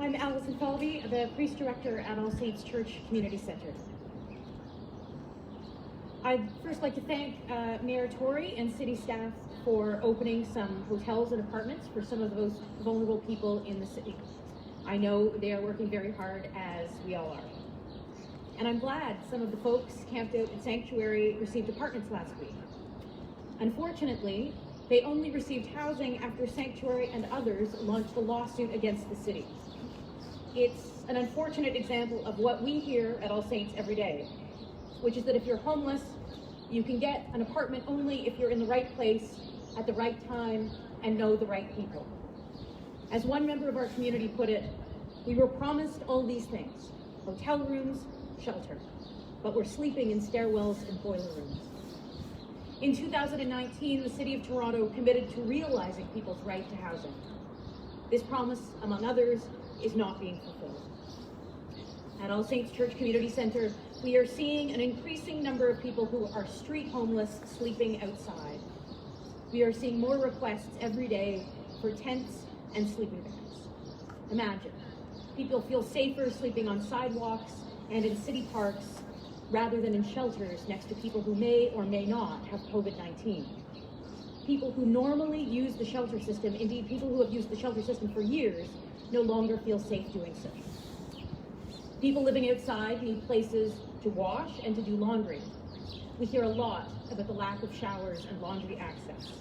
I'm Alison Falby, the priest director at All Saints Church Community Center. I'd first like to thank Mayor Tory and city staff for opening some hotels and apartments for some of the most vulnerable people in the city. I know they are working very hard, as we all are. And I'm glad some of the folks camped out at Sanctuary received apartments last week. Unfortunately, they only received housing after Sanctuary and others launched a lawsuit against the city. It's an unfortunate example of what we hear at All Saints every day, which is that if you're homeless, you can get an apartment only if you're in the right place at the right time and know the right people. As one member of our community put it, we were promised all these things: hotel rooms, shelter, but we're sleeping in stairwells and boiler rooms. In 2019, the City of Toronto committed to realizing people's right to housing. This promise, among others, is not being fulfilled. At All Saints Church Community Center, we are seeing an increasing number of people who are street homeless sleeping outside. We are seeing more requests every day for tents and sleeping bags. Imagine, people feel safer sleeping on sidewalks and in city parks rather than in shelters next to people who may or may not have COVID-19. People who normally use the shelter system, indeed people who have used the shelter system for years, no longer feel safe doing so. People living outside need places to wash and to do laundry. We hear a lot about the lack of showers and laundry access.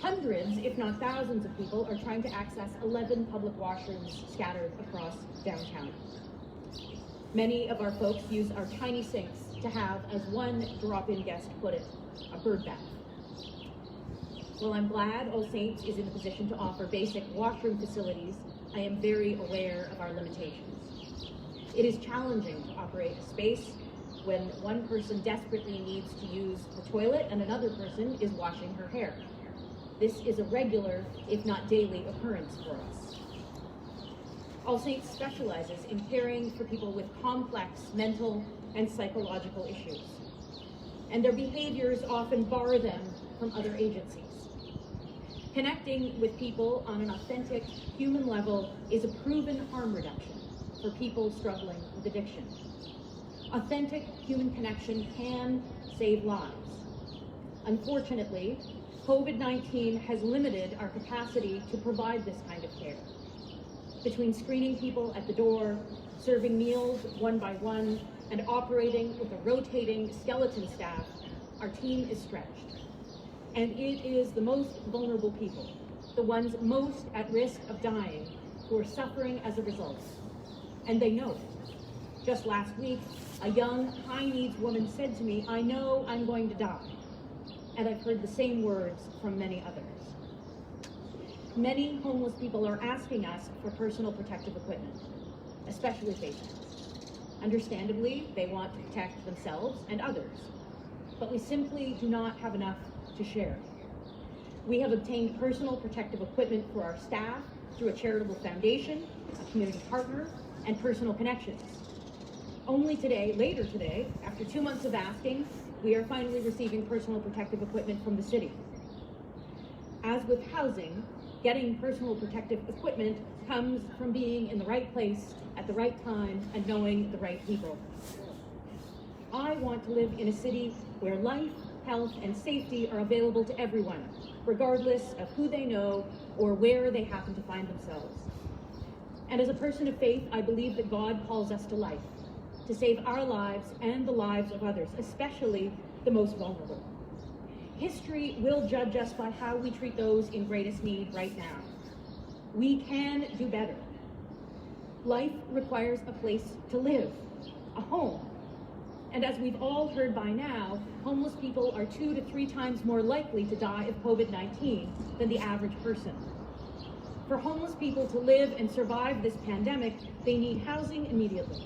Hundreds, if not thousands of people are trying to access 11 public washrooms scattered across downtown. Many of our folks use our tiny sinks to have, as one drop-in guest put it, a bird bath. While I'm glad All Saints is in a position to offer basic washroom facilities, I am very aware of our limitations. It is challenging to operate a space when one person desperately needs to use the toilet and another person is washing her hair. This is a regular, if not daily, occurrence for us. All Saints specializes in caring for people with complex mental and psychological issues, and their behaviors often bar them from other agencies. Connecting with people on an authentic human level is a proven harm reduction for people struggling with addiction. Authentic human connection can save lives. Unfortunately, COVID-19 has limited our capacity to provide this kind of care. Between screening people at the door, serving meals one by one, and operating with a rotating skeleton staff, our team is stretched. And it is the most vulnerable people, the ones most at risk of dying, who are suffering as a result. And they know it. Just last week, a young, high-needs woman said to me, "I know I'm going to die." And I've heard the same words from many others. Many homeless people are asking us for personal protective equipment, especially face masks. Understandably, they want to protect themselves and others, but we simply do not have enough to share. We have obtained personal protective equipment for our staff through a charitable foundation, a community partner, and personal connections. Only today, later today, after 2 months of asking, we are finally receiving personal protective equipment from the city. As with housing, getting personal protective equipment comes from being in the right place at the right time and knowing the right people. I want to live in a city where life, health, and safety are available to everyone, regardless of who they know or where they happen to find themselves. And as a person of faith, I believe that God calls us to life, to save our lives and the lives of others, especially the most vulnerable. History will judge us by how we treat those in greatest need right now. We can do better. Life requires a place to live, a home. And as we've all heard by now, homeless people are 2 to 3 times more likely to die of COVID-19 than the average person. For homeless people to live and survive this pandemic, they need housing immediately.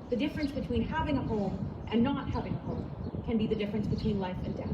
The difference between having a home and not having a home can be the difference between life and death.